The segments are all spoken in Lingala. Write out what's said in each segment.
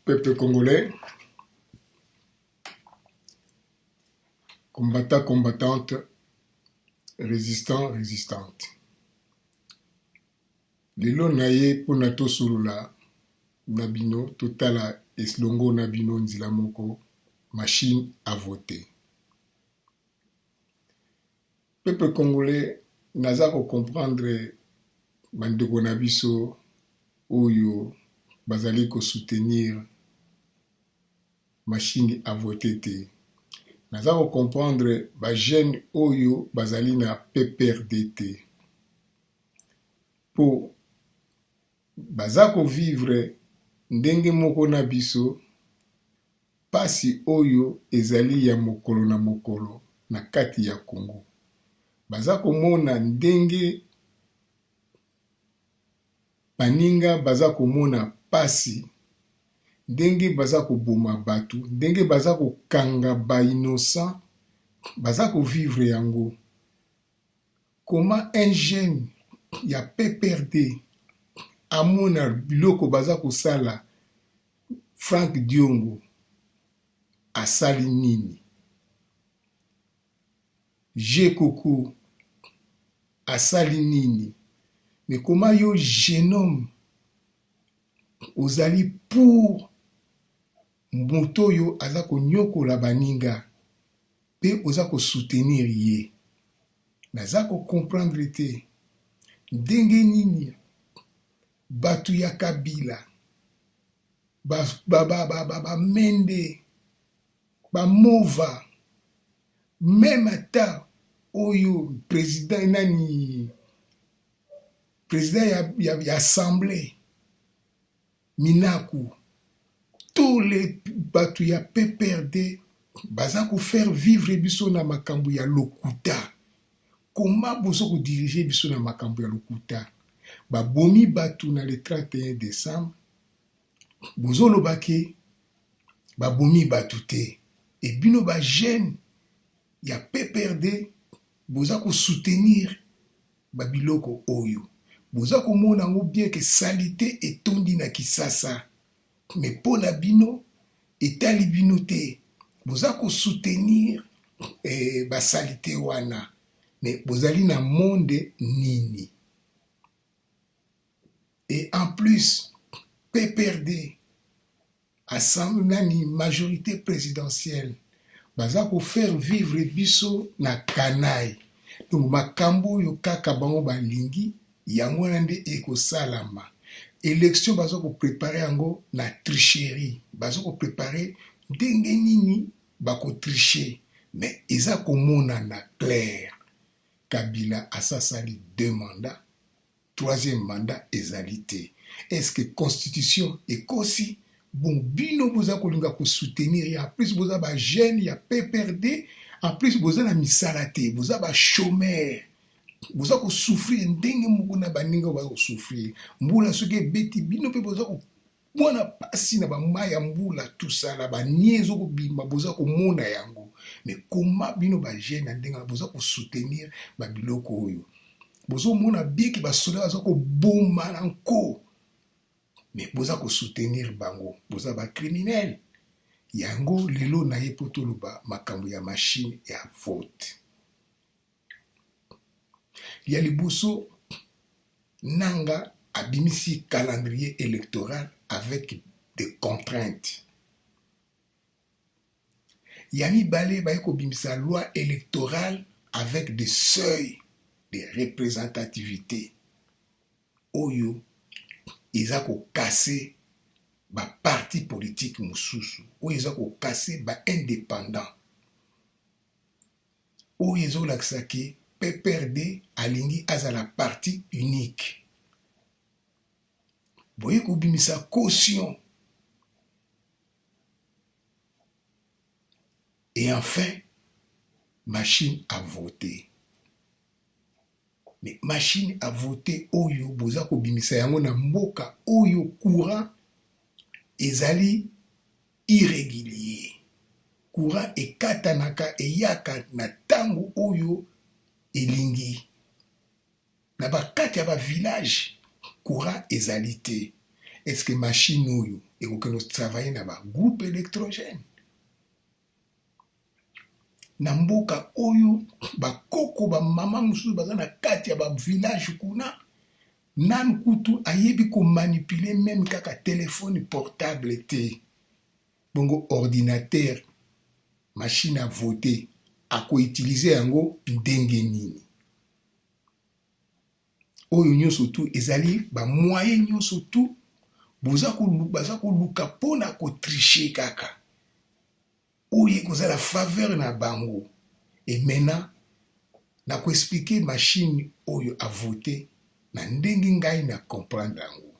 Peuple congolais, combattants, combattantes, résistants, résistantes. Lelo naye pona tosolola na bino totala eslongo na bino nzila moko machine à voter. Peuple congolais naza ko comprendre bandeko na biso oyo bazali ko soutenir machine à voter te. Naza ko comprendre ba jeune oyo bazali na PPRD te. Po baza ko vivre ndenge moko na biso pasi oyo ezali ya mokolo na mokolo na kati ya Congo. Baza komona ndenge baninga baza komona pasi, ndenge baza koboma batu, ndenge baza kokanga ba innocent, baza ko vivre yango. Comment un jeune ya PPRD amona biloko baza kosala Frank Diongo asali nini? Jekoko asali nini? Mais comment yo jeune homme ozali pour moto yo aza ko nyokola baninga pe oza ko soutenir ye? Naza ko comprendre te ndenge nini batu ya Kabila ba Mende ba Mova même ata oyo président nani président ya assemblée Minaku, tous les batu ya PPRD baza ko faire vivre biso na makambo ya lokuta. Comment bozo ko diriger biso na makambo ya lokuta? Ba bomi batu na le 31 décembre bozo lobake ba bomi batu te. Et bino ba jeune ya PPRD boza ko soutenir ba biloko oyo. Boza ko mona ngo bien que salité etondi na Kisasa. Mais pour la bino etali bino te. Boza ko soutenir ba salité wana. Mais bozali na monde nini? Et en plus PPRD assemblée nani majorité présidentielle baza ko faire vivre biso na kanayi. Donc makambo yo kaka bango balingi yango nde eko salama. Élection baza ko préparer yango na tricherie. Baza ko préparer ndenge nini bako tricher. Mais eza komona na clair. Kabila asasali 2 mandats. 3e mandat ezalité. Est-ce que constitution ekosi? Bon, bino boza kolinga ko soutenir ya plus boza ba jeune ya PPRD, en plus boza na misala te, boza ba chômeur. Boza ko souffrir ndenge moko na baninga ba ko souffrir. Mbula soki beti bino pe boza ko mona pasi na ba maya mbula tout ça la ba niezo ko bima boza ko mona yango. Mais comment bino ba jeune ndenge boza ko soutenir ba biloko oyo? Bozo mona biki ba soda baza ko bomba nanko. Mais boza ko soutenir bango, boza ba criminel. Yango lelo na ye potoloba makambo ya machine ya vote. Ya liboso nanga abimisi calendrier électoral avec des contraintes. Yami bale ba ko bimisa loi électorale avec des seuils de représentativité. Oyo ils ont cassé ba parti politique mususu, ou ils ont cassé ba indépendant, ou ils ont laxaké PPRD alingi aza la partie unique. Boye ko bimisa caution. Et enfin, machine à voter. Mais machine à voter oyo boza ko bimisa yango na mboka oyo courant ezali irrégulier. Courant ekatanaka eyaka na tango oyo elingi. Na bakati ya ba village courant ezali te. est-ce que machine oyo ekoki travailler na ba groupe électrogène na mboka oyo bakoko bamama mosusu baza na kati ya bavillage kuna nanu kutu ayebi komanipule meme kaka telefone portable te bongo ordinateur machine à voter akoutilize yango ndenge nini oyo nyonso tu ezali bamoyen nyonso tu baza koluka mpona kotriche kaka oyo ekozala faveur na bango et maintenant nakoexplike machine oyo a voter na ndenge ngai na comprendre yango.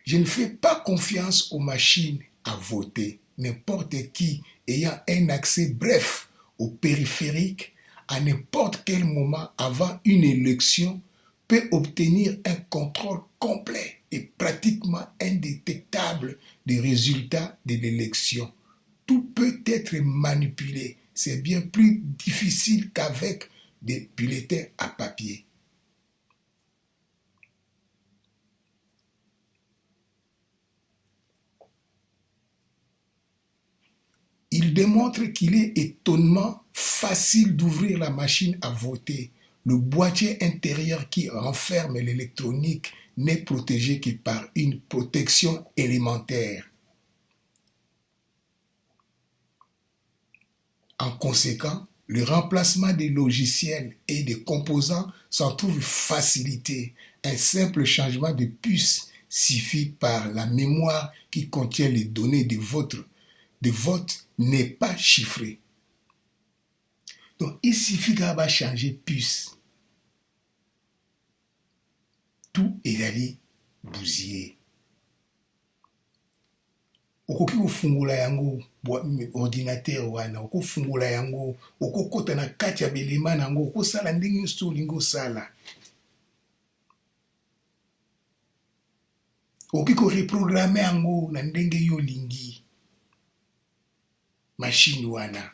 Je ne fais pas confiance aux machines à voter. N'importe qui ayant un accès bref au périphérique à n'importe quel moment avant une élection peut obtenir un contrôle complet et pratiquement indétectable des résultats de l'élection. Tout peut être manipulé. C'est bien plus difficile qu'avec des bulletins à papier. Il démontre qu'il est étonnamment facile d'ouvrir la machine à voter. Le boîtier intérieur qui renferme l'électronique n'est protégé que par une protection élémentaire. En conséquent, le remplacement des logiciels et des composants s'en trouve facilité. Un simple changement de puce suffit par la mémoire qui contient les données de vote n'est pas chiffré. Donc, il suffit de changer puce. Tout est allé bousiller. Okoki kofungula yango ordinateur wana, okofungula yango, okokota na kati ya belema nango, okosala ndenge nyonso olingi osala. Okoki koreprogramme yango na ndenge yo olingi. Machine wana.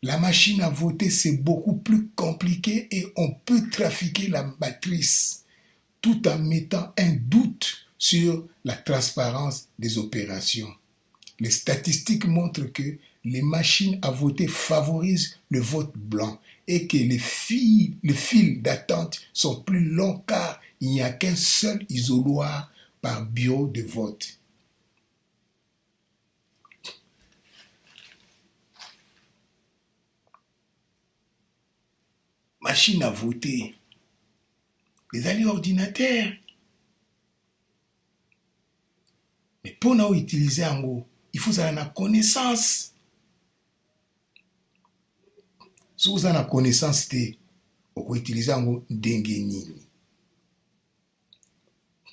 La machine à voter, c'est beaucoup plus compliqué et on peut trafiquer la matrice tout en mettant un doute sur la transparence des opérations. Les statistiques montrent que les machines à voter favorisent le vote blanc et que les files d'attente sont plus longs car il n'y a qu'un seul isoloir par bureau de vote. Machine à voter, les alliés ordinateurs. Mais pour nous utiliser en gros, il faut avoir la connaissance. Si vous avez la connaissance, vous pouvez utiliser en gros dengue.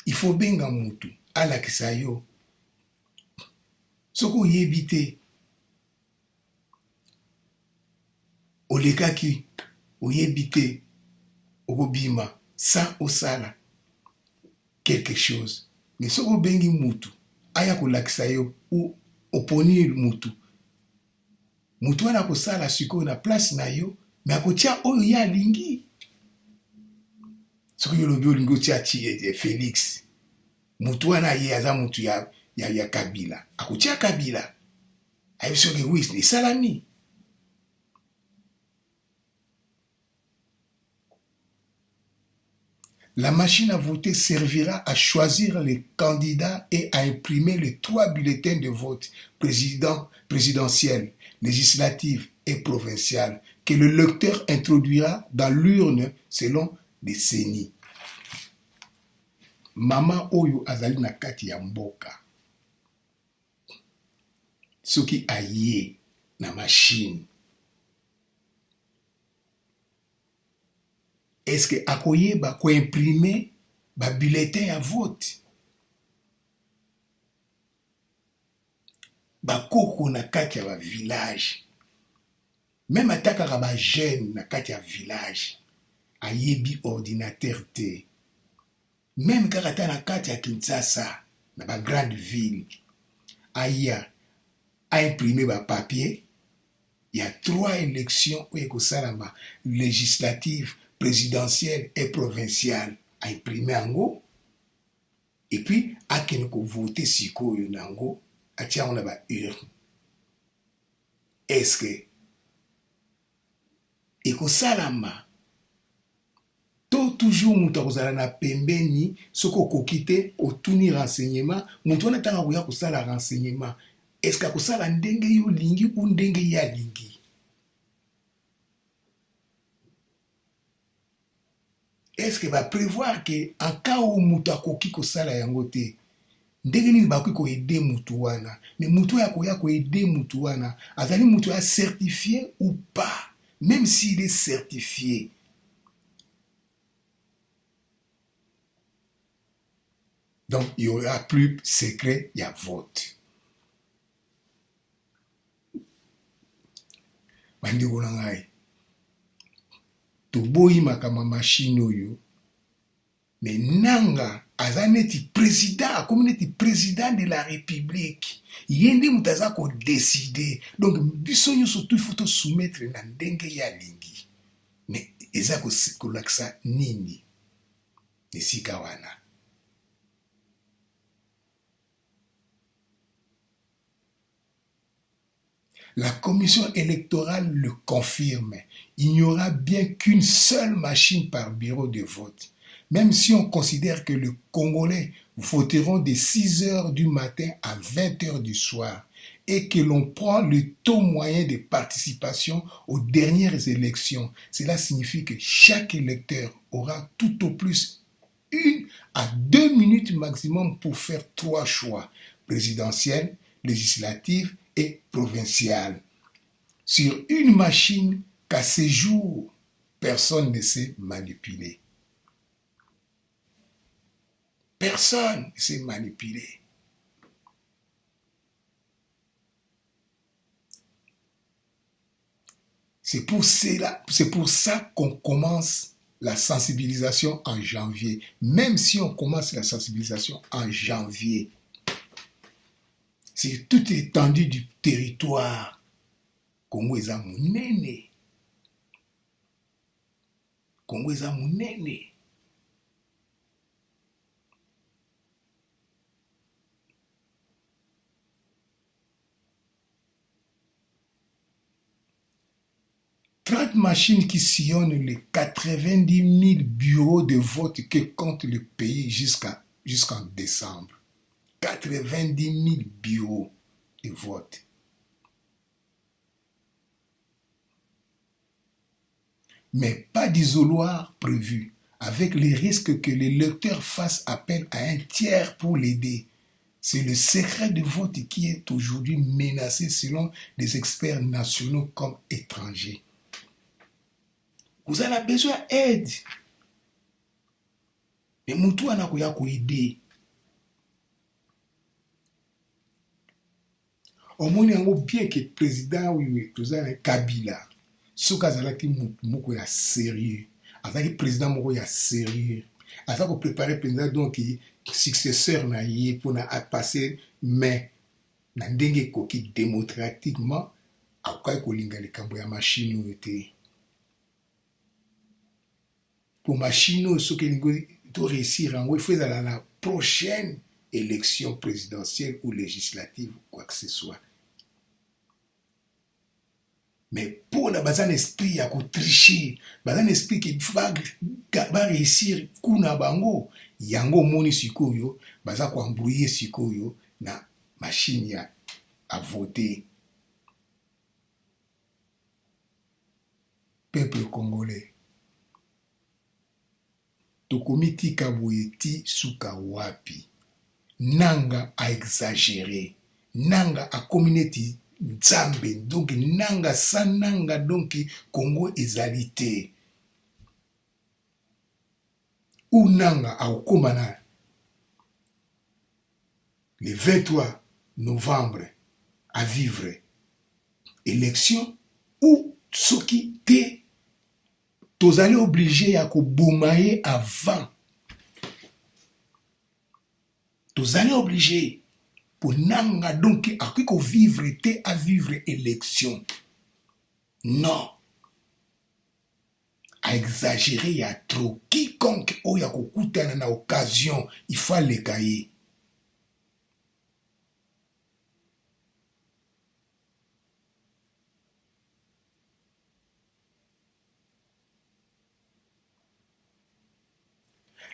Il faut bien que vous à la kisayo. Ce que vous évitez, au lekaki, oyebite okobima sans osala quelque chose mais soko bengi mutu aya kolakisa yo ou oponi mutu wana kosala sikoyo na place na yo mais akotia oyo ya alingi soko yo lobi olingi otia Félix mutu wana ye aza mutu ya Kabila akotia Kabila ayebi soki oui esalami. La machine à voter servira à choisir les candidats et à imprimer les 3 bulletins de vote présidentiels, législatifs et provinciales que le lecteur introduira dans l'urne selon des CENI. Mama oyo azali na kati ya mboka. Soki aye na machine. Est-ce que akoyeba ko imprimer ba bulletin à vote? Ba koko na kati ya ba village. Même atakaka ba jeune na kati ya village. Ayebi ordinateur te. Même kaka na kati ya Kinshasa na ba grande ville. Aya a imprimé ba papier. Il y a 3 élections où ekosalama législatives, présidentielle et provinciale à imprimer en haut et puis akende ko voter sikoyo nango atia on ba urne. Est-ce que ekosalama to toujours mutu akozala na pembeni soki okoki te otuni renseignement mutu wana ntango akoya kosala renseignement est-ce que akosala ndenge yo olingi ou ndenge ye alingi? Est-ce que va prévoir que en cas où mutu akoki kosala yango te ndenge nini bakoki koede mutu wana mais mutu oyo akoya koede mutu wana azali mutu ya certifié ou pas? Même s'il est certifié, donc il n'y aura plus secret, il y a vote. Bandeko na ngai toboyi makama machine oyo mais nanga aza neti président akomi neti président de la république ye nde mutu aza kodécide donc biso nyonso tu il faut tosoumettre na ndenge ye alingi mais eza kolakisa nini esika wana? La commission électorale le confirme. Il n'y aura bien qu'une seule machine par bureau de vote. Même si on considère que les Congolais voteront de 6 heures du matin à 20 heures du soir et que l'on prend le taux moyen de participation aux dernières élections, cela signifie que chaque électeur aura tout au plus 1 à 2 minutes maximum pour faire 3 choix, présidentiel, législatif et provincial. Sur une machine qu'à ce jour, personne ne sait manipuler. Personne ne sait manipuler. C'est pour ça qu'on commence la sensibilisation en janvier. Même si on commence la sensibilisation en janvier, c'est toute l'étendue du territoire. Congo eza munene. Congo eza munene. Machines qui sillonnent les 90 000 bureaux de vote que compte le pays jusqu'en décembre. 90 000 bureaux de vote. Mais pas d'isoloir prévu, avec le risque que les lecteurs fassent appel à un tiers pour l'aider. C'est le secret de vote qui est aujourd'hui menacé selon les experts nationaux comme étrangers. Vous avez besoin d'aide. Mais mutu anakoya koide. Omoni yango bien que président président Kabila soki azalaki mutu moko ya sérieux, azalaki président moko ya sérieux, aza ko préparer président donc successeur na ye pour na passer mais na ndenge ekoki démocratiquement akoki kolinga likambo ya machine oyo te. Pour machine ce que nous doit réussir il faut aller à la prochaine élection présidentielle ou législative ou quoi que ce soit. Mais pour la base un esprit à tricher, un esprit qui va réussir kuna bango yango moni sikoyo baza ko embrouiller sikoyo na machine à voter. Peuple congolais, tokomiti kaboyeti suka wapi, nanga a exagéré, nanga a communauté nzambe, donc nanga sananga donc Congo ezalité, ou nanga a okomana le 23 novembre à vivre élection ou soki te tozali obligé à koboumaye avant. Tozali obligé pour nanga donc à vivre te à vivre élection. Non. À exagérer, il y a trop. Qui quiconque oyo akokutana na occasion il faut aleka ye.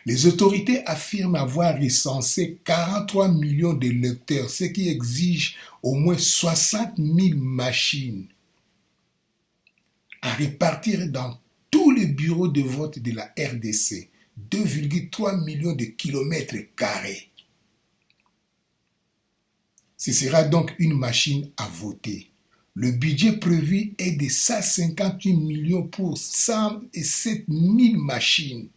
Les autorités affirment avoir recensé 43 millions de lecteurs, ce qui exige au moins 60 000 machines à répartir dans tous les bureaux de vote de la RDC, 2,3 millions de kilomètres carrés. Ce sera donc une machine à voter. Le budget prévu est de 158 millions pour 107 000 machines.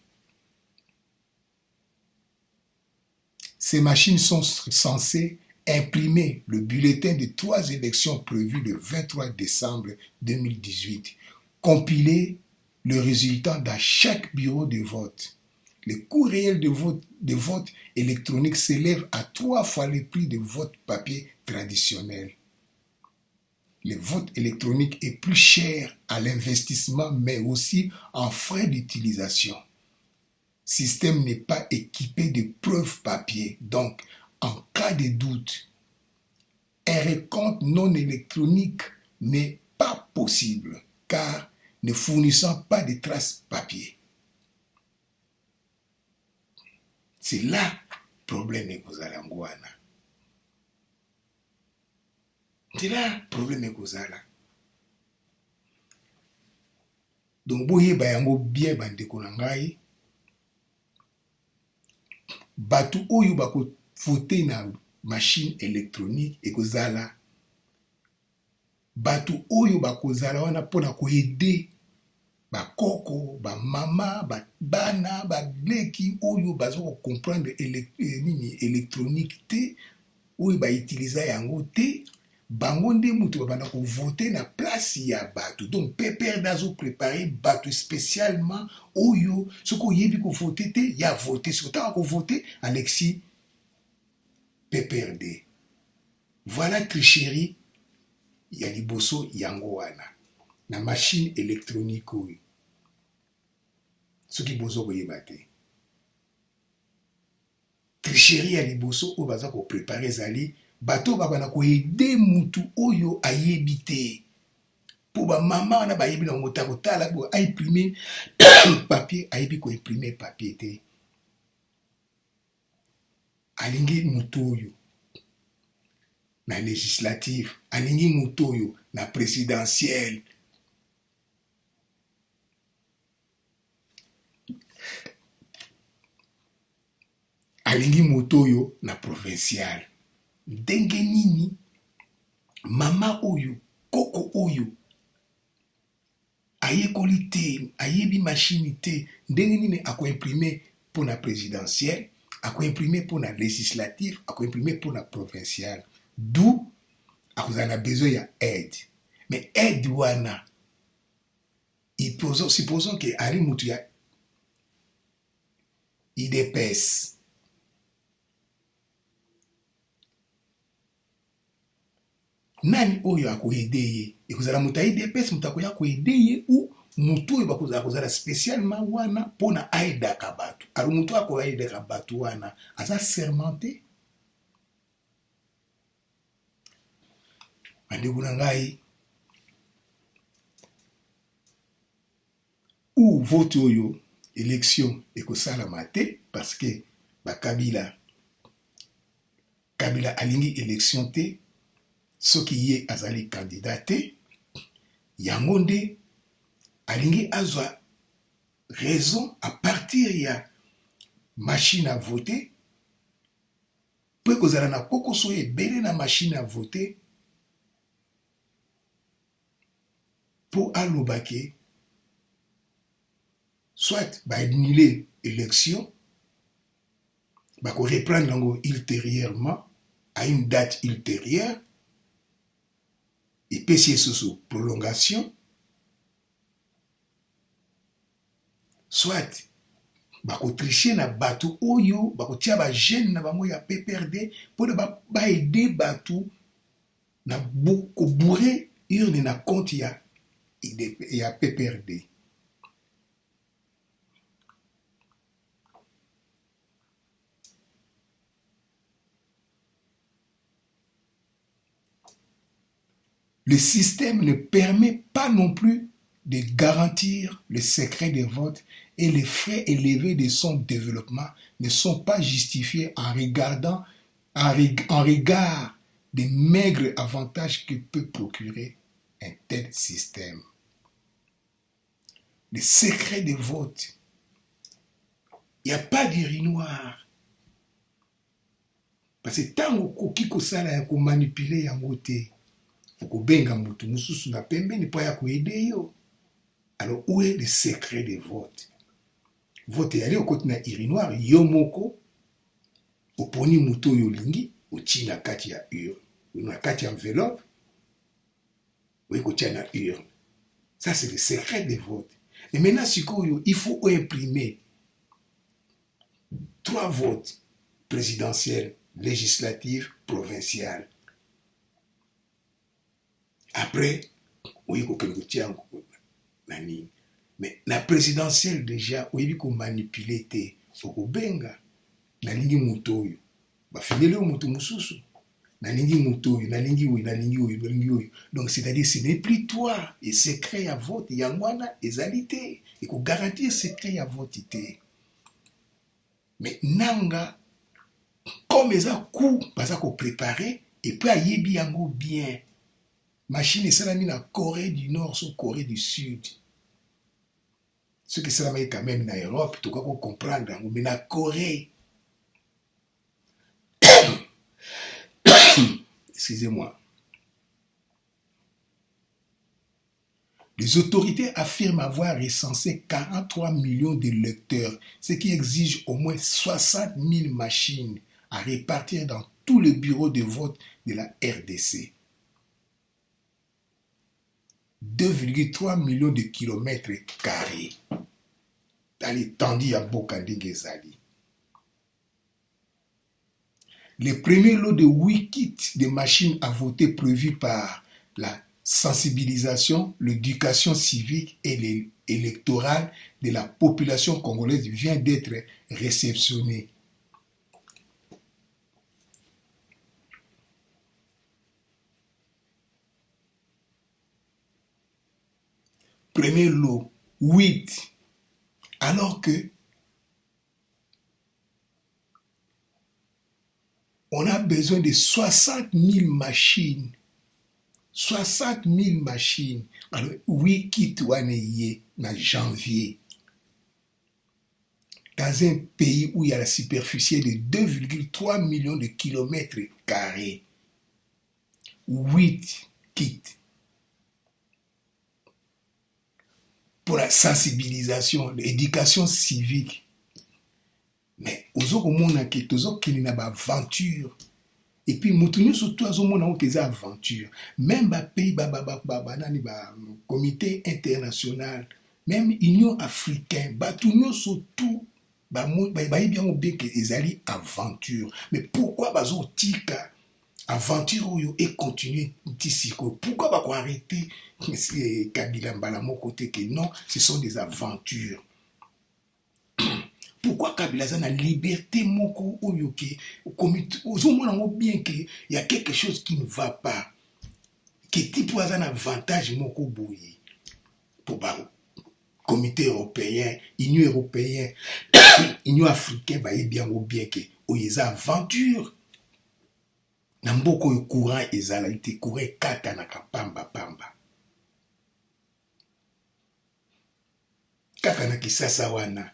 Ces machines sont censées imprimer le bulletin de 3 élections prévues le 23 décembre 2018, compiler le résultat dans chaque bureau de vote. Le coût réel de vote électronique s'élève à 3 fois le prix de vote papier traditionnel. Le vote électronique est plus cher à l'investissement, mais aussi en frais d'utilisation. Système n'est pas équipé de preuves papier, donc en cas de doute, un recompte non électronique n'est pas possible car ne fournissant pas de traces papier. C'est là le problème que vous allez en C'est là le problème que vous allez. Donc, vous voyez, bien bandeko na ngai. Batu oyo bako voter na machine électronique ekozala batu oyo bakozala wana pona ko aider bakoko ba mama ba bana ba leki oyo bazo comprendre électronique te oyo ba utiliser yango te bango nde mutu babanda ko voter na place ya batu. Donc PPR dazo préparer batu spécialement oyo soko yebi ko voter te ya voter soko ta ko voter Alexis PPRD. Voilà tricherie ya liboso yango wana na machine électronique oyo soki bozo koyeba te. Tricherie ya liboso oyo baza ko préparer zali bato babana ko aider mutu oyo ayebi te. Po ba mama wana bayebi na ngota kotala bo a imprimer papier ayebi ko imprimer papier te. Alingi mutu oyo na législative, alingi mutu oyo na présidentielle. Alingi mutu oyo na provincial. Ndenge nini mama oyo koko oyo ayekoli te ayebi machine te ndenge nini ako imprimer pour la présidentielle, ako imprimer pour la législative, ako imprimer pour la provinciale. D'où ako a besoin ya aide. Mais aide wana supposons que ari mutu ya IDPS nani oyo akoyede ye ekozala mutu ya IDPS mutu akoya koyede ye ou mutu oyo bakozala spécialement wana pona aidaka batu. Alors mutu akoyedaka batu wana aza sermenté. Bandeko na ngai ou vote oyo élection ekosalama te parce que Kabila alingi élection te soki ye azali candidat te yango nde alingi azwa raison à partir ya machine à voter po ekozala na kokoso ebele na machine à voter po aloba ke soit annuler élection bako reprendre yango ultérieurement à une date ultérieure et pesi sous prolongation, soit bako tricher na batu oyo bako tia ba jeune na bango ya PPRD pour ba aider batu na ko bourrer urne na compte ya PPRD. Le système ne permet pas non plus de garantir le secret des votes et les frais élevés de son développement ne sont pas justifiés en regard des maigres avantages que peut procurer un tel système. Le secret des votes, il n'y a pas d'urinoir. Parce que tant okoki kosala ya komanipule yango te, okobenga mutu mususu na pembeni po ya koede yo. Alors où est le secret des votes? Vote yali okoti na urinoir yo moko oponi mutu oyo olingi otie na kati ya urne, na kati ya enveloppe oyo kotia na urne. Ça c'est le secret des votes. Et maintenant sikoyo il faut imprimer 3 votes présidentiels, législatifs, provinciales. Après, oui, mais la présidentielle déjà, oui, qu'on manipule, au benga, na lingi mutoyo, ba finele au muto mususu, na lingi mutoyo, na lingi oui, na lingi oui, na lingi oui. Donc c'est-à-dire ce n'est plus toi et secret à vote, yangwana ezalité, et qu'on garantit secret à vote ité. Mais nanga comme ils ont coup parce qu'on préparé et puis à yebi yango bien machine ça mis en Corée du Nord sur Corée du Sud. Ce que ça met quand même en Europe tout cas pour comprendre mais en Corée excusez-moi. Les autorités affirment avoir recensé 43 millions de lecteurs, ce qui exige au moins 60 000 machines à répartir dans tous les bureaux de vote de la RDC. 2,3 millions de kilomètres carrés dans l'étendue à Bokandé-Gezali. Les premiers lots de 8 kits de machines à voter prévus par la sensibilisation, l'éducation civique et électorale de la population congolaise vient d'être réceptionné. Premier lot, 8. Alors que on a besoin de 60 000 machines. 60 000 machines. Alors, oui, qui doit naître en janvier. Dans un pays où il y a la superficie de 2,3 millions de kilomètres carrés. 8 kits. Pour la sensibilisation, l'éducation civique. Mais aux autres monde qui est une aventure. Et puis mutunyo surtout aux monde qui est aventure. Même les pays comité international, même Union africaine, batunyo surtout bien que les alliés aventure. Mais pourquoi bazo tika aventure et continuer ici? Pourquoi ba ko arrêter Kabila Mbala mon côté que non, ce sont des aventures. Pourquoi Kabila a la liberté moko oyoke au bien que il y a quelque chose qui ne va pas que type un avantage moko boye pour comité européen, Union européenne, Union africaine ba bien ou bien que oyeza aventure na mboko yo courant ezala ite courant kata na kapamba pamba kaka na kisasa wana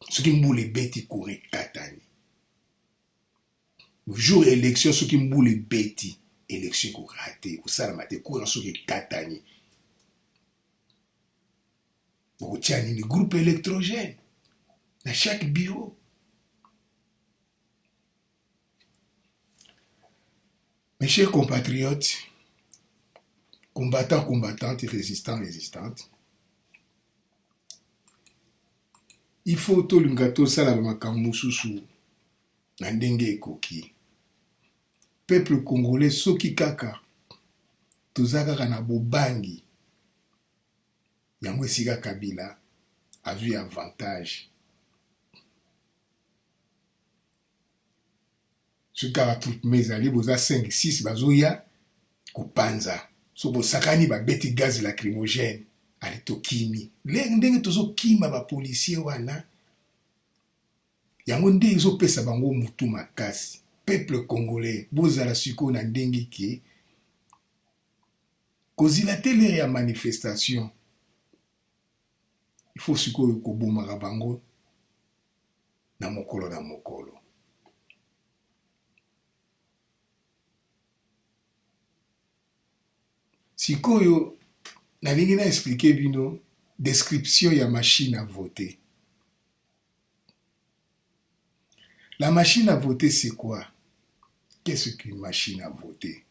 ce qui mboule beti courir katani jour élection ce qui mboule beti élection ko raté ou ça la mate courant ce qui katani pour tiani ni groupe électrogène dans chaque bureau. Mes chers compatriotes, combattants, combattantes et résistants, résistantes, il faut tout le gâteau salama kamususu na ndenge ekoki. Peuple congolais soki kaka tozaka na bobangi yango esika Kabila a vu avantage. Ce kaka troupe mezali boza 5 6 bazoya kopanza so bosakani babeti gaz lacrymogène ali tokimi ndenge tozokima bapolisier wana yango nde ezopesa bango mutu makasi. Peuple congolais bozala sikoyo na ndenge ke kozila te lere ya manifestation il faut sikoyo kobomaka bango na mokolo na mokolo. Sikoyo nalingi na expliquer bino description ya machine à voter. La machine à voter c'est quoi? Qu'est-ce qu'une machine à voter?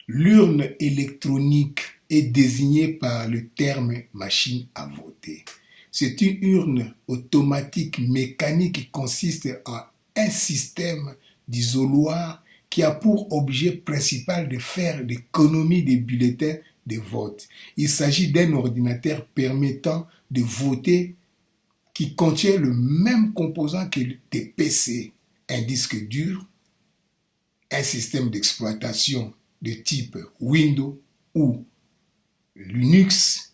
L'urne électronique est désignée par le terme machine à voter. C'est une urne automatique mécanique qui consiste en un système d'isoloir qui a pour objet principal de faire l'économie des bulletins de vote. Il s'agit d'un ordinateur permettant de voter qui contient le même composant que des PC, un disque dur, un système d'exploitation de type Windows ou Linux.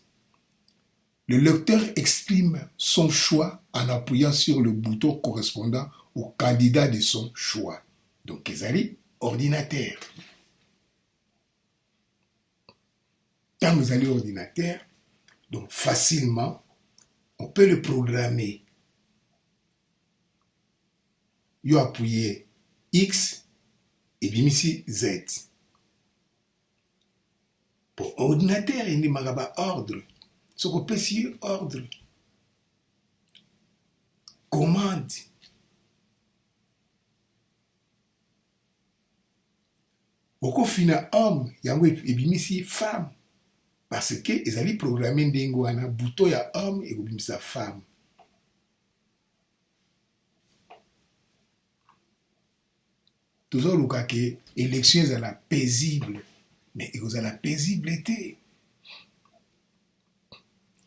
Le lecteur exprime son choix en appuyant sur le bouton correspondant au candidat de son choix. Donc, ezali ordinateur. Quand vous allez ordinateur, donc facilement, on peut le programmer. Yo appuyez X et bien ici Z. Pour ordinateur, il n'y a pas ordre. Ce qu'on peut sur ordre. Commande. Au final, homme, il y a une femme. Parce que ils allaient programmer un bouton ya homme et une femme. Toujours le cas que l'élection est la paisible, mais il la paisibilité.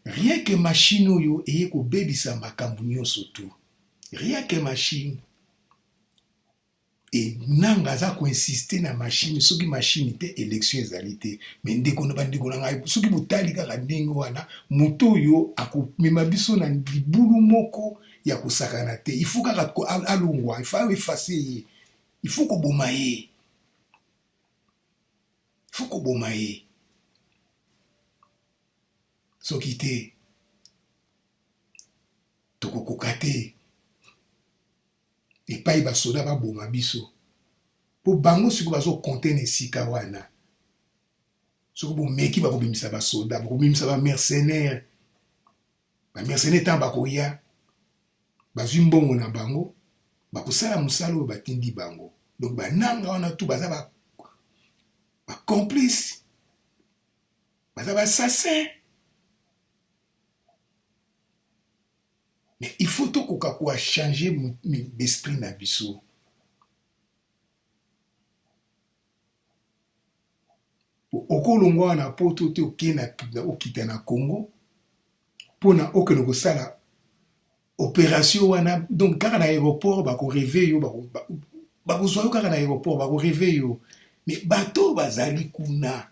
Rien que machine yo eye ko bebisa makambo nyonso tout. Rien que machine. Et nanga za ko insister na machine soki machine te élection ezalité mais ndeko na bandeko na ngai soki botali kaka ndenge wana moto yo akomema biso na libulu moko ya kosakana te il faut kaka alongwa il faut effacer ye il faut koboma ye il faut koboma ye soki te tokokoka te epai basoda baboma biso po bango siko bazokonte na esika wana soki bomeki bakobimisa basoda bakobimisa bamercenaire bamercenaire ntango bakoya bazwi mbongo na bango bakosala mosala oyo batindi bango donc bananga wana tu baza bacomplice baza bassassin. Mais il faut tout qu'on changer l'esprit na biso. Okolongwa na poto te okena okita na Congo pona okeno kosala opération wana donc kaka na aéroport bako réveiller yo bako zoyo kaka na aéroport bako réveiller yo mais bato bazali kuna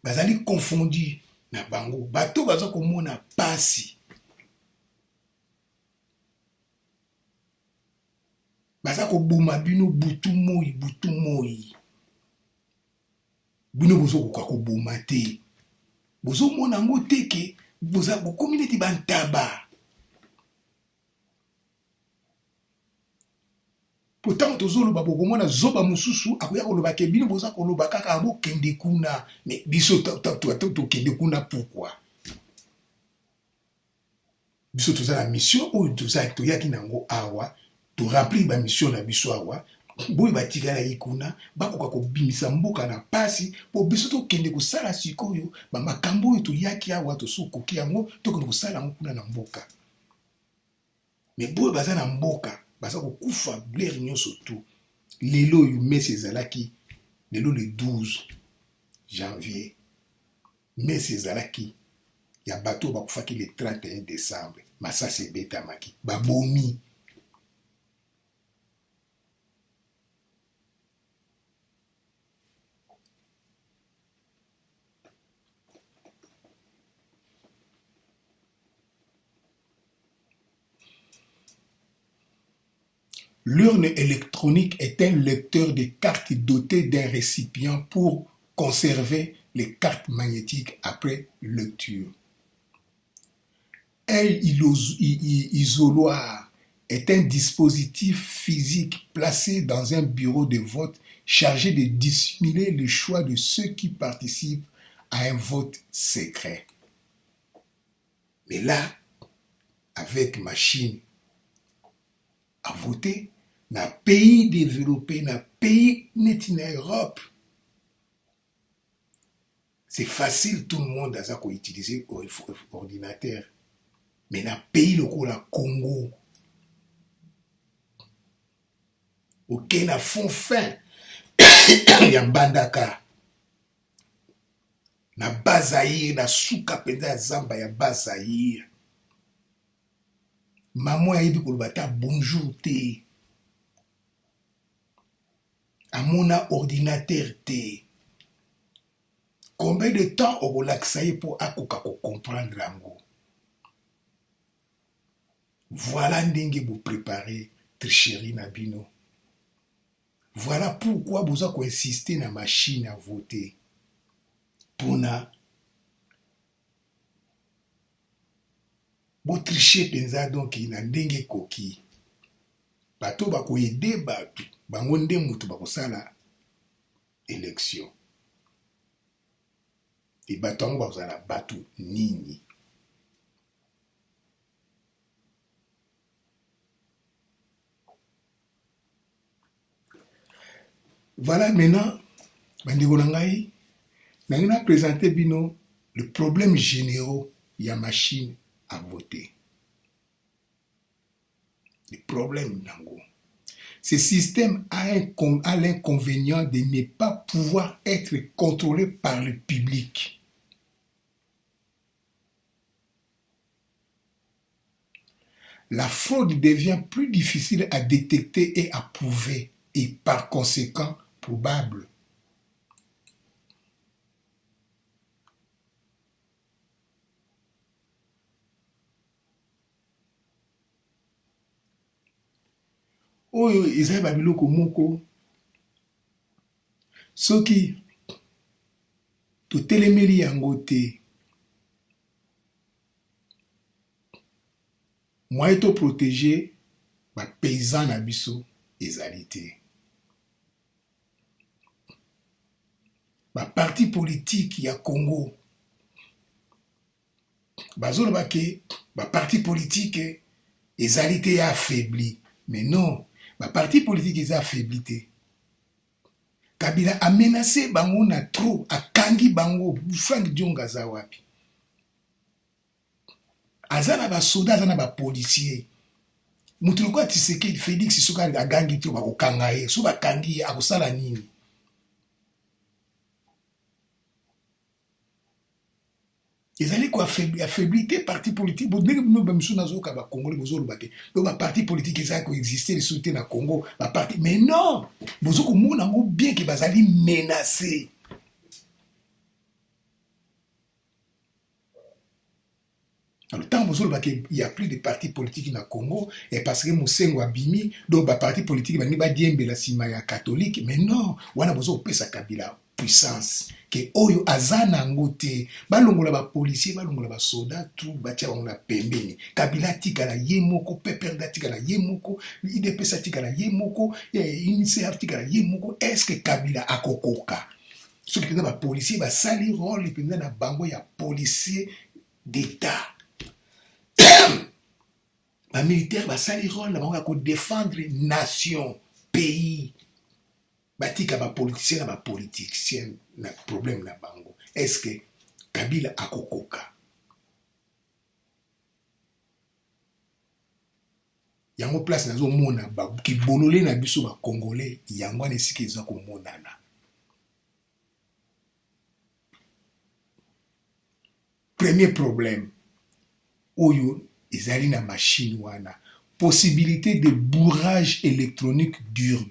bazali confondu na bango bato baza komona pasi. Baza ko boma bino butu moi bino bozo ko boma te bozo mona ngo teke boza ko community bantaba pourtant tozolo babo komona zoba mususu akoya ko loba ke bino boza ko loba kaka bo kende kuna mais biso to kende kuna pourquoi biso toza la mission ou toza to yaki nango awa to remplir ba mission na biso awa boy batikala ikuna bakoka ko bimisa mboka na pasi po biso to kende ko sala sikoyo ba makambo to yaki awa to sukoki yango to kende ko sala nguna na mboka mais boy baza na mboka baza ko kufa blaire nyonso tout lelo yu mesi ezalaki lelo le 12 janvier mesi ezalaki ya bato bakufaki le 31 décembre masasi ebetamaki babomi. L'urne électronique est un lecteur de cartes doté d'un récipient pour conserver les cartes magnétiques après lecture. Un isoloir est un dispositif physique placé dans un bureau de vote chargé de dissimuler le choix de ceux qui participent à un vote secret. Mais là, avec machine à voter, dans le pays développé, dans le pays net en Europe, c'est facile, tout le monde a ça qu'on utilise ordinateur. Mais dans le pays le Congo, ok, na fond fin, ya Mbandaka, na Bazaïr, na Souka Penda Zamba ya Bazaïr. Maman a dit pour le bonjour te. À mon ordinateur te. Combien de temps on relaxe pour comprendre l'ango? Voilà ndenge vous préparez tricherie nabino. Voilà pourquoi vous avez insisté na machine à voter. Pour na vous trichez penza donc na ndenge koki. Bato bako aider bato. Bango nde mutu bako sala élection. Et bato ngo bako sala bato nini. Voilà maintenant, bandeko nangai, nangina présenter bino le problème généraux y a machine à voter. Le problème nango. Ce système a l'inconvénient de ne pas pouvoir être contrôlé par le public. La fraude devient plus difficile à détecter et à prouver et par conséquent probable. Oyo ezali babiloko moko soki totelemeli yango te moyen to protéger ba paysan na biso ezali te. Ba parti politique ya Congo bazoloba ke ba parti politique ezali te affaibli, mais non, ba parti politique eza affaibli te. Kabila a menacé bango na trop, akangi bango, Frank Dionga aza wapi. Aza na ba soda, aza na ba policier. Mutu lokwa Tshisekedi Félix soka agangi trop bakokanga ye, so bakangi ye akosala nini? Ezali ko affaiblité parti politique bo ndenge no bamsu nazoka ba congolais bozoloba te do ba parti politique ezali ko exister souté na Congo ba parti, mais non bozoko mona ngo bien que bazali menacé. Alors tant bozoloba que il y a plus de partis politiques na Congo et parce que Mosengo abimi donc ba parti politique bani ba diembela sima ya catholique, mais non wana bozoko pesa Kabila puissance que oyo azana ngote balongola ba policier balongola ba soldat tout batia bango na pembeni. Kabila tikala ye moko, Peperda tikala ye moko, IDPS tikala ye moko, UNICEF tikala ye moko. Est-ce que Kabila akokoka ce qui ba policier ba sali rôle pendant na bango ya policier d'état. Ba militaire ba sali rôle na bango ya ko défendre nation, pays. Batika ba politicien na ba politicien na problème na bango. Est-ce que Kabila akokoka? Yango place nazo mona ba ki bololé na biso ba congolais yango ane siki eza ko monana. Premier problème oyo ezali na machine wana, possibilité de bourrage électronique d'urne.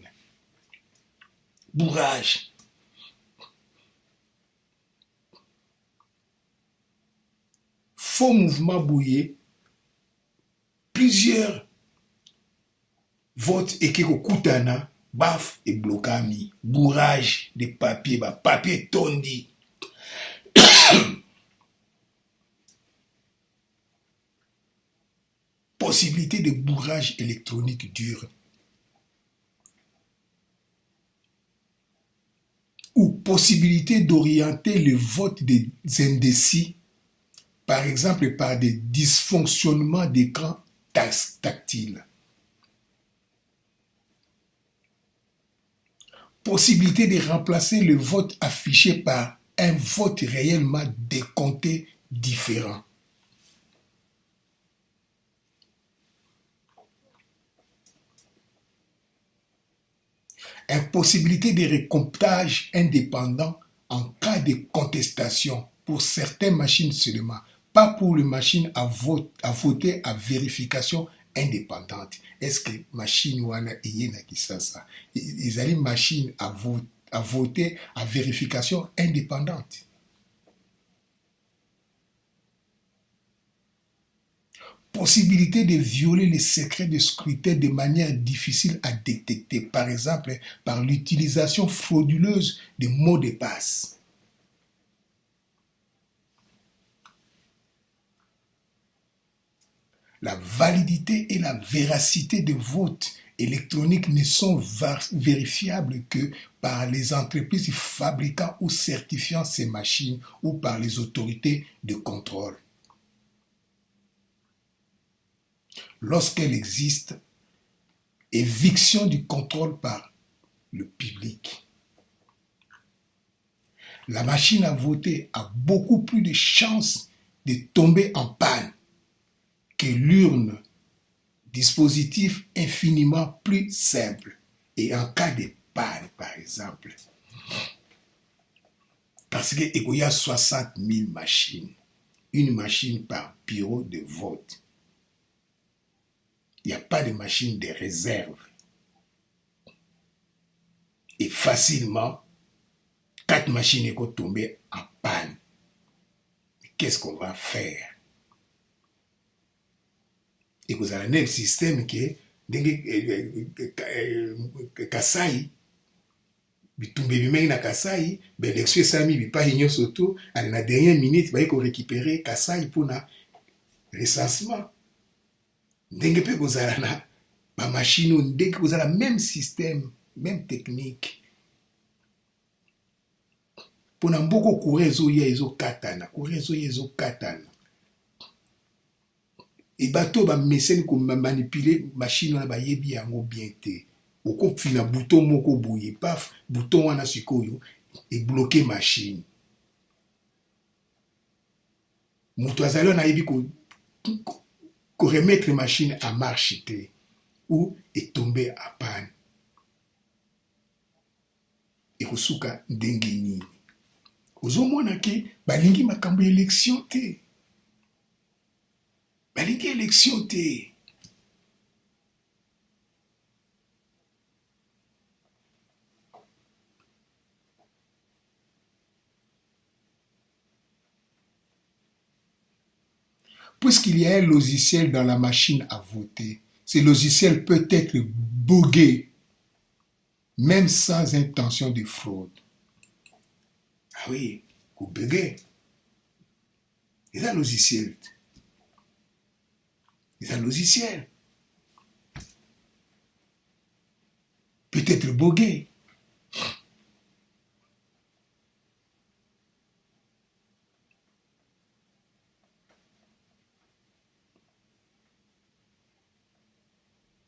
Bourrage. Faux mouvement bouillé. Plusieurs vote ekeko kutana baf et blocami, bourrage de papier, papier tondi. Possibilité de bourrage électronique dur. Ou possibilité d'orienter le vote des indécis, par exemple par des dysfonctionnements d'écran tactile. Possibilité de remplacer le vote affiché par un vote réellement décompté différent. Impossibilité de recomptage indépendant en cas de contestation pour certaines machines seulement, pas pour les machines à voter à vérification indépendante. Est-ce que machine wana eyena kisasa? Ils ont une machine à voter à vérification indépendante. Possibilité de violer les secrets de scrutin de manière difficile à détecter, par exemple par l'utilisation frauduleuse des mots de passe. La validité et la véracité des votes électroniques ne sont vérifiables que par les entreprises fabriquant ou certifiant ces machines ou par les autorités de contrôle. Lorsqu'elle existe, éviction du contrôle par le public. La machine à voter a beaucoup plus de chances de tomber en panne que l'urne, dispositif infiniment plus simple. Et en cas de panne, par exemple, parce qu'il y a 60 000 machines, une machine par bureau de vote. Il n'y a pas de machine de réserve. Et facilement, 4 machines vont tomber en panne. Qu'est-ce qu'on va faire? Et vous avez un système qui est Kasai, bitumbe bimei na Kasai, l'élection sami bipa hinyo surtout, à la dernière minute, il faut récupérer Kasai pour le recensement. Ndenge pe kozala na ba machine ndenge kozala même système, même technique. Pona mboko kurezo ya ezo katana, kurezo ya ezo katana. Et bateau ba mesene ko manipuler machine na ba yebi yango bien te. Oko fina bouton moko boye, paf, bouton wana sikoyo et bloquer machine. Muto azalo na yebi ko remettre machine à marche ou est tombé à panne. Et kosuka ndenge nini. Ozomona ke balingi makambo élection te. Balingi élection te. Puisqu'il y a un logiciel dans la machine à voter, ce logiciel peut être buggé, même sans intention de fraude. Ah oui, vous buguez. Il y a un logiciel. Il y a un logiciel. Peut-être buggé.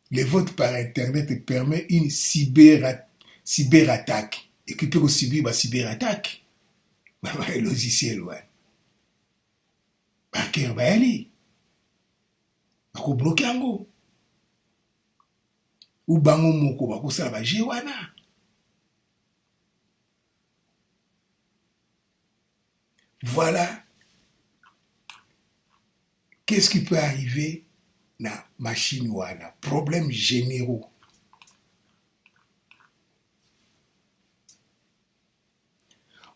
Le vote par Internet permet une cyberattaque. Et qui peut subir une cyberattaque. Le logiciel, ouais. Baker va aller. Bako bloquer yango. Ou bango moko bako sala ba jewana. Voilà. Qu'est-ce qui peut arriver na machine wana? Problèmes généraux.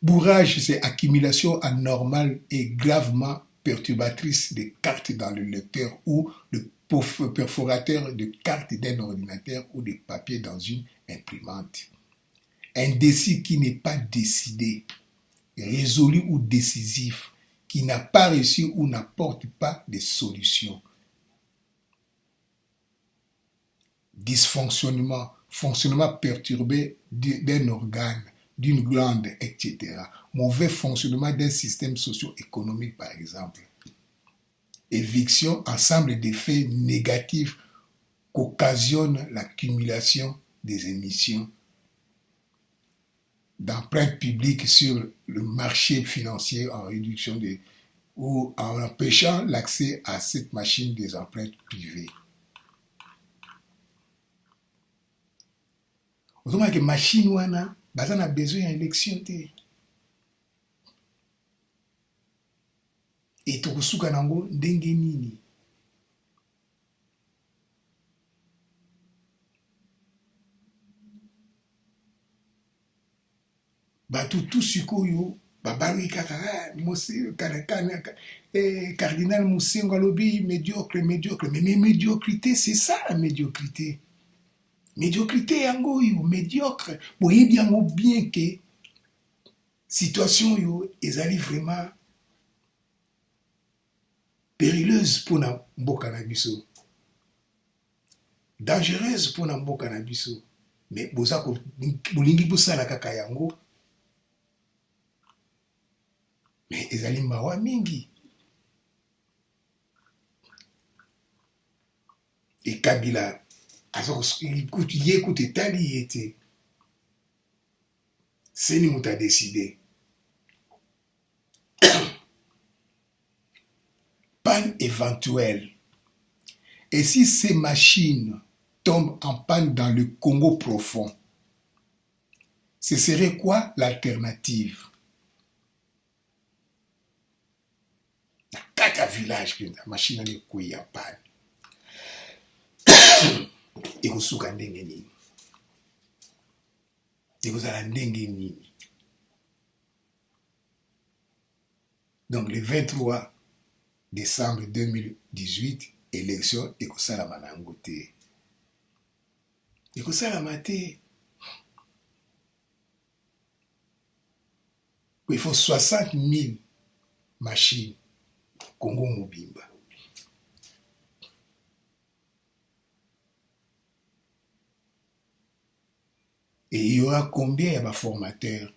Bourrage, c'est accumulation anormale et gravement perturbatrice des cartes dans le lecteur ou le perforateur de carte d'un ordinateur ou de papier dans une imprimante. Un décès qui n'est pas décidé, résolu ou décisif, qui n'a pas reçu ou n'apporte pas de solution. Dysfonctionnement, fonctionnement perturbé d'un organe, d'une glande, etc. Mauvais fonctionnement d'un système socio-économique, par exemple. Éviction, ensemble d'effets négatifs qu'occasionne l'accumulation des émissions d'empreintes publiques sur le marché financier en réduction ou en empêchant l'accès à cette machine des empreintes privées. Autrement que machine wana, baza na besoin d'élection te. Et tokosuka nango ndenge nini. Bato tout sikoyo babali kaka mose kana cardinal Musengo alobi médiocre mais médiocrité c'est ça la médiocrité. Médiocrité yango yo médiocre boyebi yango bien que situation yo ezali vraiment périleuse pour na mboka na biso, dangereuse pour na mboka na biso, mais boza ko bolingi bosala kaka yango, mais ezali mawa mingi. Et Kabila écoute etali ete seni moto a décidé panne éventuelle. Et si ces machines tombent en panne dans le Congo profond, ce serait quoi l'alternative? Dans 4 villages, la machine est couillée en panne. Et vous souka ndenge nini? Et vous allez ndenge nini? Donc le 23 décembre 2018, élection ekosalama nango te. Ekosalama te. Il faut 60 000 machines Congo Mobimba. Et il y aura combien de formateurs?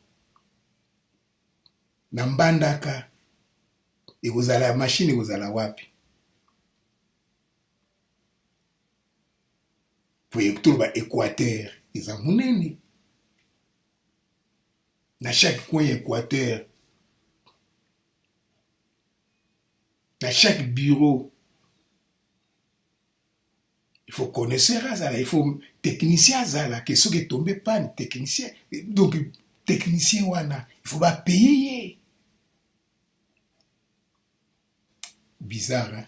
Nambandaka, et vous allez la machine et vous allez wapi. Pour tout Équateur, ils ont monnaie. Dans chaque coin Équateur, dans chaque bureau, il faut connaisseur, il faut technicien, que ceux qui tombent panne, technicien. Donc, technicien, il faut pas payer. Bizarre, hein?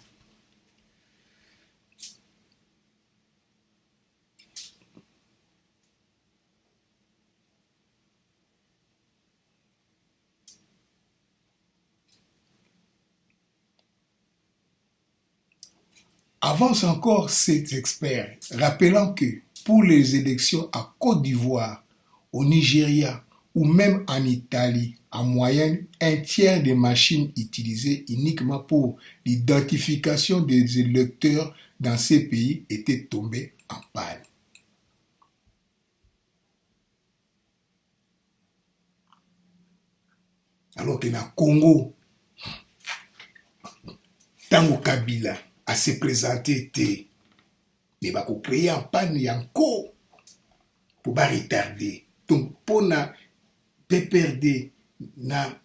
Avance encore ces experts, rappelant que pour les élections à Côte d'Ivoire, au Nigeria ou même en Italie, en moyenne, 1/3 des machines utilisées uniquement pour l'identification des électeurs dans ces pays étaient tombées en panne. Alors que dans le Congo, Tango Kabila a se présenté, mais va créer en panne yanko pour pas retarder. Donc pour na PPRD na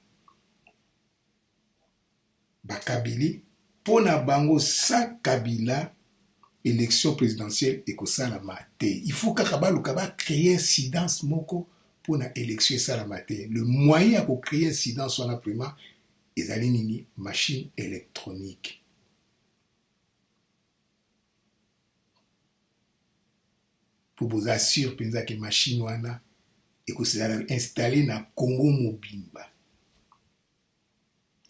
bakabili pour na bango sans Kabila élection présidentielle et que ça la maté. Il faut qu'Akaba créer incidence moko pour na élection ça la maté. Le moyen pour créer incidence on a vraiment ezali nini machine électronique. Pour vous assurer que machine wana et que c'est installé na Congo Mobimba.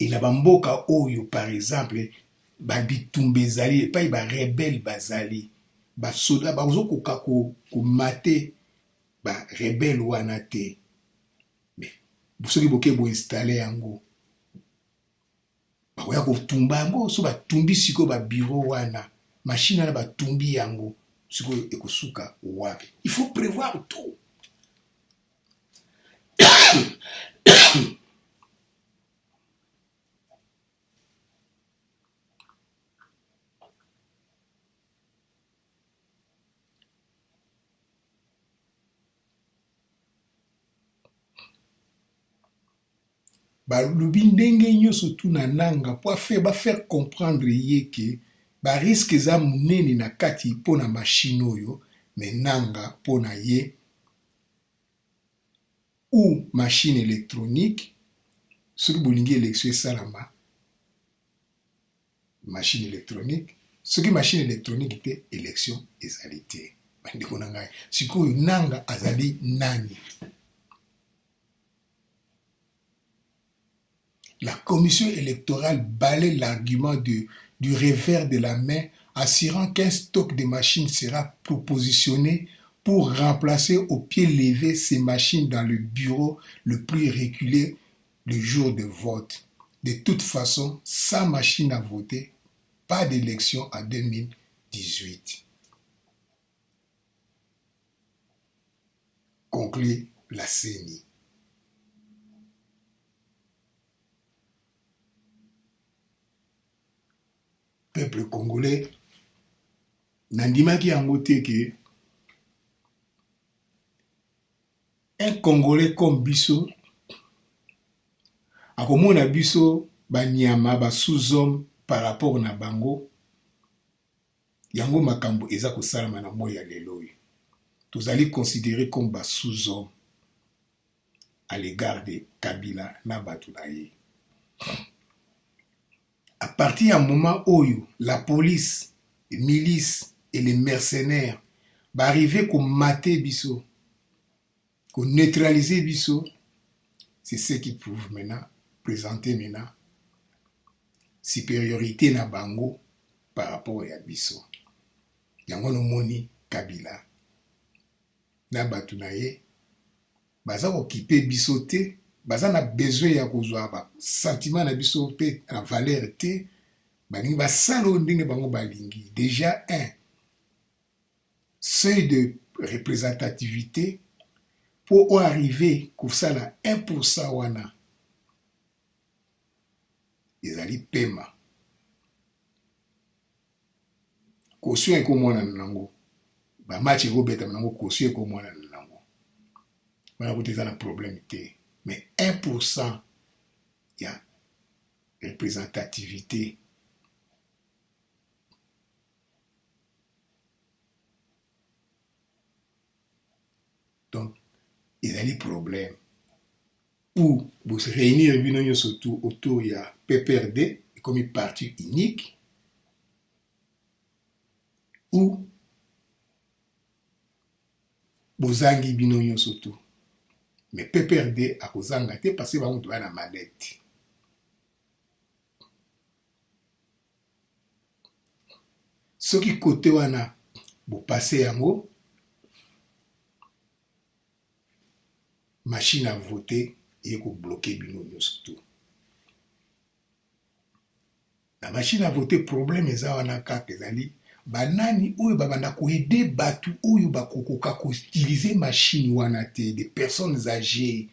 Et la bamboka oyo par exemple babitumba ezali epai barebele bazali basoda bazokoka komate barebele wana te soki boke boinstale yango bakoya kotumba yango so batumbi sikoyo babiro wana machine wana batumbi yango sikoyo ekosuka wapi. Il faut prévoir tout. balobi ndenge nyonso tu na nanga po bafaire comprendre ye ke bariske eza monene na kati mpo na mashine oyo me nanga mpo na ye ou machine électronique soki bolingi élection esalama machine électronique soki machine électronique te élection ezali te bandeko na ngai sikoyo nanga azali nani. La commission électorale balaie l'argument du revers de la main, assurant qu'un stock de machines sera propositionné pour remplacer au pied levé ces machines dans le bureau le plus reculé le jour de vote. De toute façon, sans machine à voter, pas d'élection en 2018. Conclut la CENI. Peuple congolais, nandimaki yango te ke un Congolais comme biso akomona biso banyama ba sous-homme par rapport na bango yango makambo eza kosalama na moi ya lelo oyo tozali considéré comme ba sous-homme à l'égard de Kabila na bato na ye. À partir du moment où la police, les milices et les mercenaires arrivaient à mater Bisso, à neutraliser Bisso, c'est ce qui prouve maintenant, présenter maintenant, supériorité na bango par rapport à Bisso. Yango no moni Kabila. Na batu na ye, baza occupé Bisso te, baza na besoin ya kozwa ba sentiment na biso pe na valeur te balingi basalo ndenge bango balingi déjà un seuil de représentativité pour arriver kosala 1% wana ezali pema caution ekomona nango ba match ekobeta nango caution ekomona nango wana koteza na problème te. Mais 1%, il y a représentativité. Donc, il y a des problèmes. Ou vous se réunir surtout autour il y a PPRD comme une partie unique. Ou vous avez binonyo surtout. Mais PPRD a kozanga te parce que ba mutu bana manette. Soki côté wana bo passer yango machine à voter et ko bloquer bino surtout. La machine à voter problème eza wana kaka ezali banani oyo babanda ko aider batu oyo bakokoka ko utiliser machine wana te des personnes âgées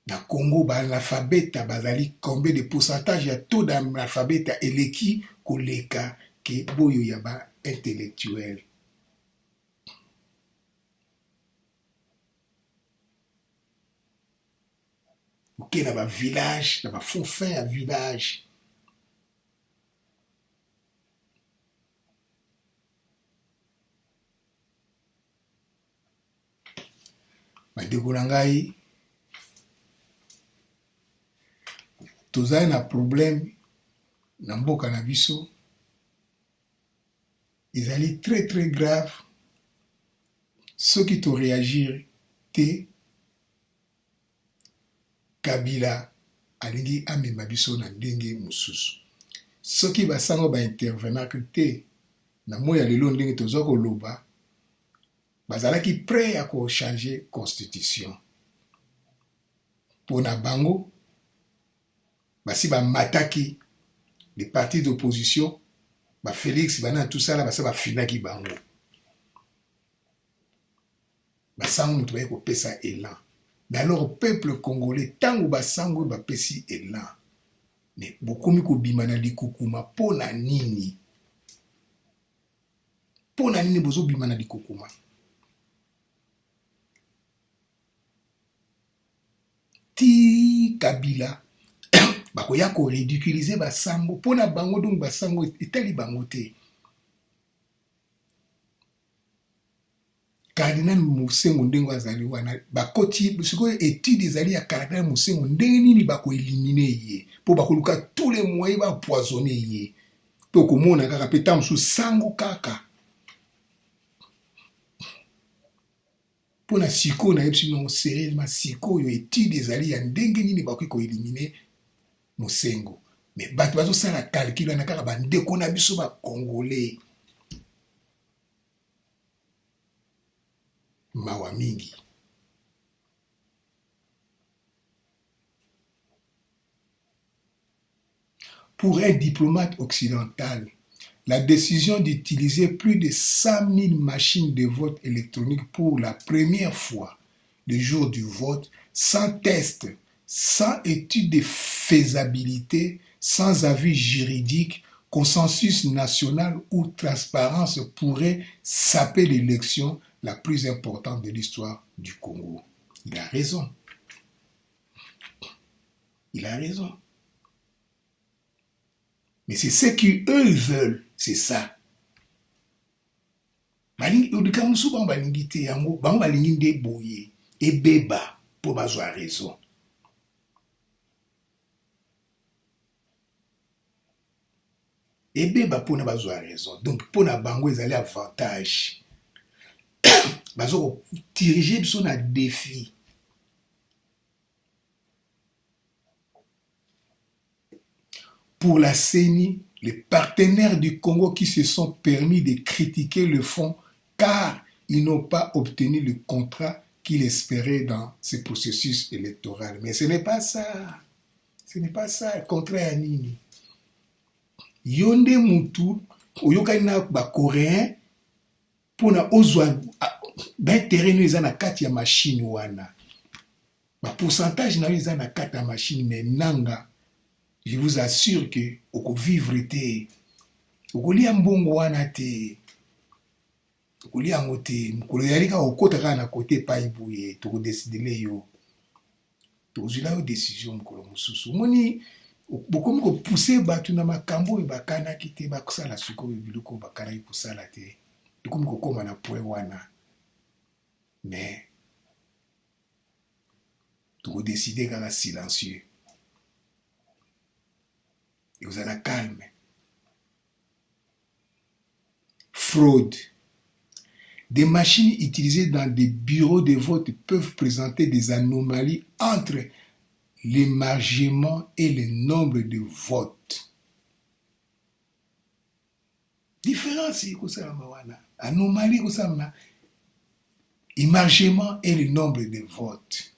na Congo ba l'alphabet bazali combien de pourcentage ya taux d'alphabet eleki koleka ke boyo ya ba intellectuel. Ok na ba village na ba fond fin à village bandeko na ngai tozali na problème na mboka na biso ezali très très grave soki to réagir te Kabila alingi amema biso na ndenge mosusu. Soki basango baintervenaka te na moi ya lelo ndenge tozwa koloba, bazalaki prêt ya kochange constitution. Mpona bango basi bamataki les partis d'opposition, Félix bana tout ça là basa bafinaki bango. Basango mutu baye kopesa élan. Mais alors peuple congolais tango basango bapesi élan. Mais bokomi kobima na likukuma pona nini? Pona nini bozo bima na likukuma? Ti Kabila bakoya ko ridiculiser basango pona bango donc basango etali bango te. Cardinal Musengo ndenge azali wana bakoti sikoyo étude ezali ya Cardinal Musengo ndenge nini bako éliminer ye po bakoluka tous les moyens ba poisonner ye po komona kaka peta musu sango kaka pona siko na yebisi non sérieusement siko yo étude ezali ya ndenge nini bako ko éliminer Musengo. Mais bato bazo sala calcul na kaka bandeko na biso ba congolais mawa mingi. Pour un diplomate occidental, la décision d'utiliser plus de 100 000 machines de vote électronique pour la première fois le jour du vote, sans test, sans étude de faisabilité, sans avis juridique, consensus national ou transparence pourrait saper l'élection la plus importante de l'histoire du Congo. Il a raison. Il a raison. Mais c'est ce qu'eux veulent, c'est ça. Odikamusu balingi te yango, bango balingi nde boye, ebeba po bazwa raison. Ebeba po na bazwa raison. Donc po na bango ezali avantage. Bazo diriger biso na défi. Pour la CENI, les partenaires du Congo qui se sont permis de critiquer le fonds car ils n'ont pas obtenu le contrat qu'ils espéraient dans ce processus électoral. Mais ce n'est pas ça. Ce n'est pas ça. Le contrat à nini. Yonde mutu, oyokani na ba coréen pour na ozwa d'intérêt nous eza na kati ya machine wana. Ba pourcentage na eza na kati ya machine mais nanga. Je vous assure que oko vivre te, oko lia mbongo wana te, oko lia ngote, mkolo yalika okota kaka na kote pa ibuye, toko décider yo, toko zila yo décision mkolo mususu. Moni bokomi ko pousser batu na makambo e bakana kite bakusala suko biloko bakana yi kusala te. Bokomi ko koma na point wana. Mais toko décider kaka silencieux. Et vous allez calme. Fraude. Des machines utilisées dans des bureaux de vote peuvent présenter des anomalies entre l'émargement et le nombre de votes. Différence, anomalie, émargement et le nombre de votes.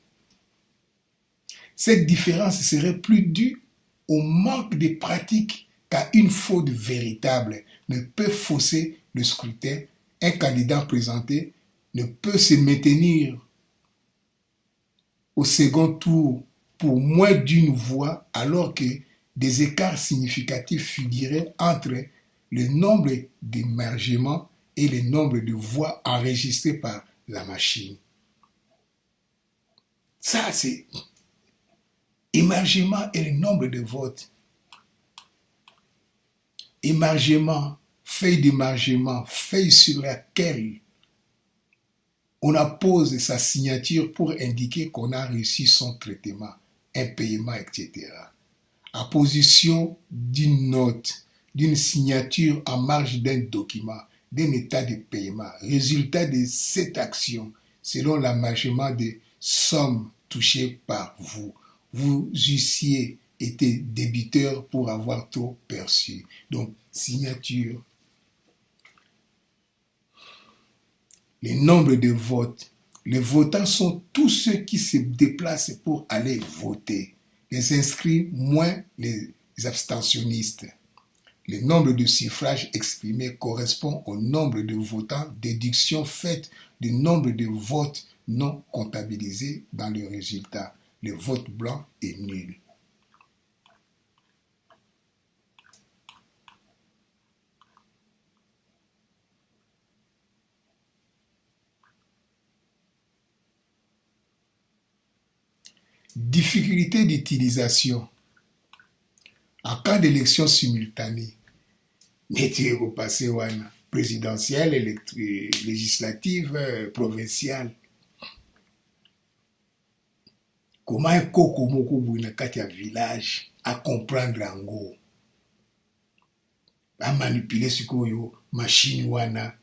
Cette différence serait plus due au manque de pratique qu'à une faute véritable ne peut fausser le scrutin. Un candidat présenté ne peut se maintenir au second tour pour moins d'une voix alors que des écarts significatifs figuraient entre le nombre d'émargements et le nombre de voix enregistrées par la machine. Ça, c'est émargement et le nombre de votes. Émargement, feuille d'émargement, feuille sur laquelle on appose sa signature pour indiquer qu'on a reçu son traitement, un paiement, etc. Apposition d'une note, d'une signature en marge d'un document, d'un état de paiement, résultat de cette action selon l'aménagement des sommes touchées par vous. vous eussiez été débiteur pour avoir trop perçu. Donc, signature. Les nombres de votes. Les votants sont tous ceux qui se déplacent pour aller voter. Les inscrits moins les abstentionnistes. Le nombre de suffrages exprimés correspond au nombre de votants, déduction faite du nombre de votes non comptabilisés dans le résultat. Le vote blanc est nul. Difficulté d'utilisation. En cas d'élection simultanée, métier au passé wana, présidentielle, législative, provinciale. Comment un koko moko boui na kati ya village à comprendre yango? A manipuler sikoyo machine wana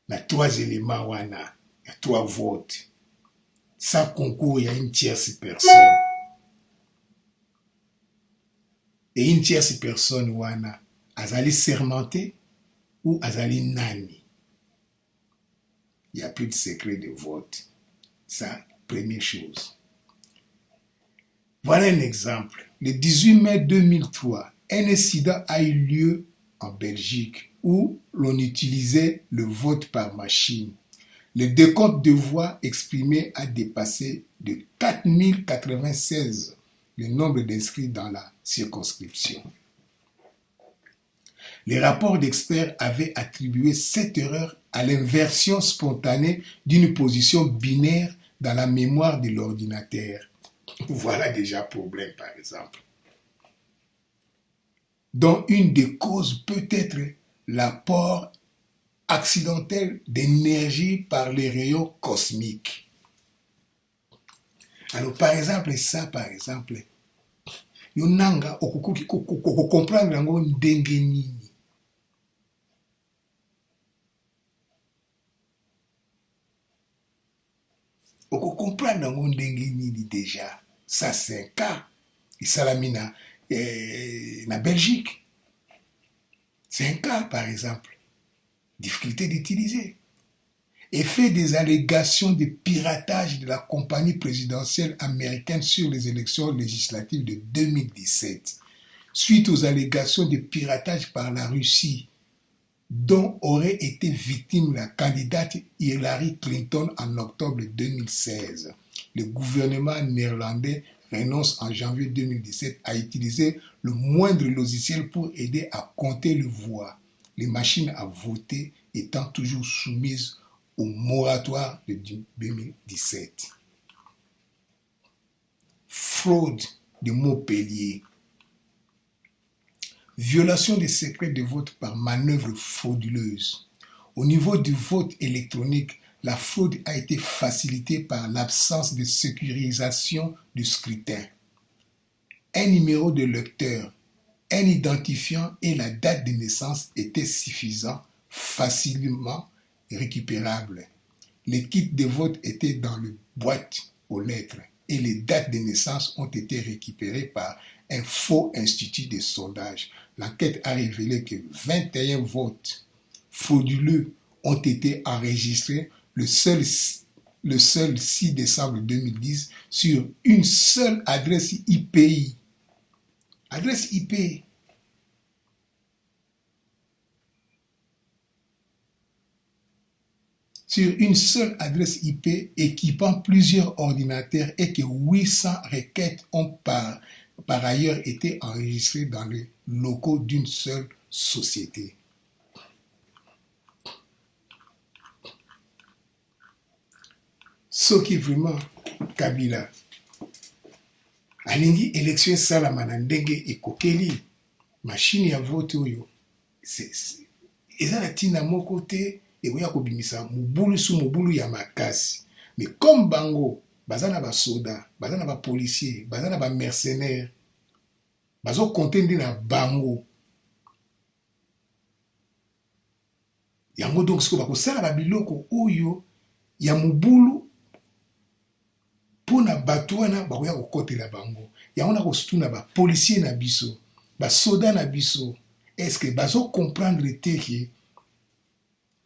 na 3 éléments wana, il y a 3 votes. Sans concours, il y a une tierce personne. Et une tierce personne wana azali sermenté ou azali nani. Il n'y a plus de secret de vote. Ça, première chose. Voilà un exemple. Le 18 mai 2003, un incident a eu lieu en Belgique où l'on utilisait le vote par machine. Le décompte de voix exprimées a dépassé de 4096 le nombre d'inscrits dans la circonscription. Les rapports d'experts avaient attribué cette erreur à l'inversion spontanée d'une position binaire dans la mémoire de l'ordinateur. Voilà déjà problème, par exemple. Dont une des causes peut être l'apport accidentel d'énergie par les rayons cosmiques. Alors, par exemple, ça, par exemple, yonanga comprendre yango ndenge nini. Comprendre yango ndenge nini déjà. Ça, c'est un cas. Isalami na Belgique. C'est un cas, par exemple. Difficulté d'utiliser. Effet des allégations de piratage de la compagnie présidentielle américaine sur les élections législatives de 2017, suite aux allégations de piratage par la Russie, dont aurait été victime la candidate Hillary Clinton en octobre 2016. Le gouvernement néerlandais renonce en janvier 2017 à utiliser le moindre logiciel pour aider à compter les voix, les machines à voter étant toujours soumises au moratoire de 2017. Fraude de Montpellier. Violation des secrets de vote par manœuvre frauduleuse. Au niveau du vote électronique, la fraude a été facilitée par l'absence de sécurisation du scrutin. Un numéro de lecteur, un identifiant et la date de naissance étaient suffisants, facilement récupérables. Les kits de vote étaient dans le boîte aux lettres et les dates de naissance ont été récupérées par un faux institut de sondage. L'enquête a révélé que 21 votes frauduleux ont été enregistrés le seul 6 décembre 2010 sur une seule adresse IPI. Adresse IP. Sur une seule adresse IP équipant plusieurs ordinateurs et que 800 requêtes ont par ailleurs été enregistrées dans les locaux d'une seule société. Ce qui vraiment Kabila alingi élection salama na ndenge ekokeli machine ya vote oyo eza na ntina moko te ekoya kobimisa mobulu su mobulu ya makasi. Mais comme bango baza na basoda, baza na bapolisier, baza na bamercenaire, bazokonte nde na bango, yango donc sikoyo bakosala babiloko oyo ya mobulu mpona bato wana bakoya kokotela bango yango na kosutuna bapolisier na biso basoda na biso estce bazocomprendre te ke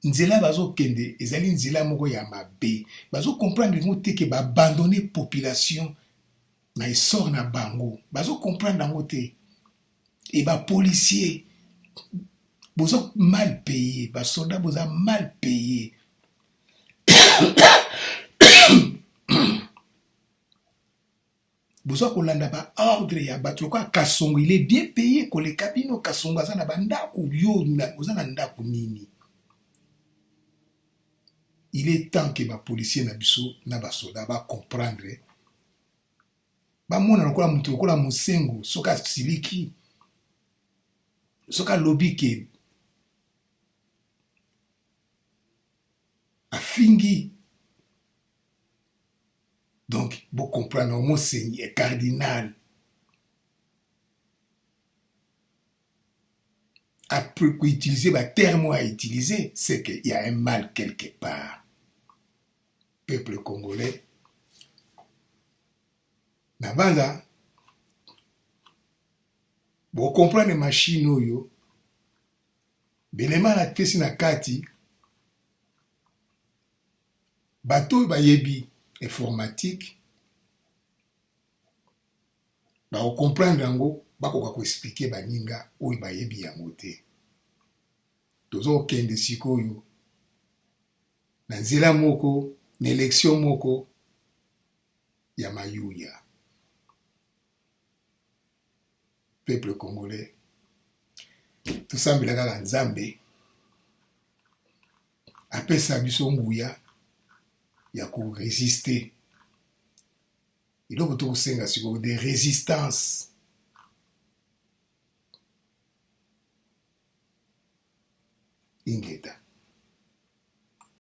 nzela bazokende ezali nzela moko ya mabe bazocomprendre yango te ke baabandone population na essor na bango bazocomprendre yango te e bapolisier boza mal payé basoda boza mal payé boza kolanda baordre ya bato lokola kasongo il est bien payé koleka bino kasongo aza na bandako yo oza na ndako nini il est temps que bapolisier na biso na basoda bacomprendre bamona lokola moto lokola mosengo soki asiliki soki alobi ke afingi donc vous comprenez monseigneur cardinal après utiliser le terme à utiliser c'est qu'il y a un mal quelque part peuple congolais na banda vous comprenez machine oyo belema na tesi na kati bato bayebi informatique baocomprendre yango bakoka koexplike baninga oyo bayebi yango te tozokende sikoyo na nzela moko na élection moko ya mayuya peuple congolais tosambela kaka nzambe apesa biso nguya ya koresiste eloko tokosenga sikoyo de résistance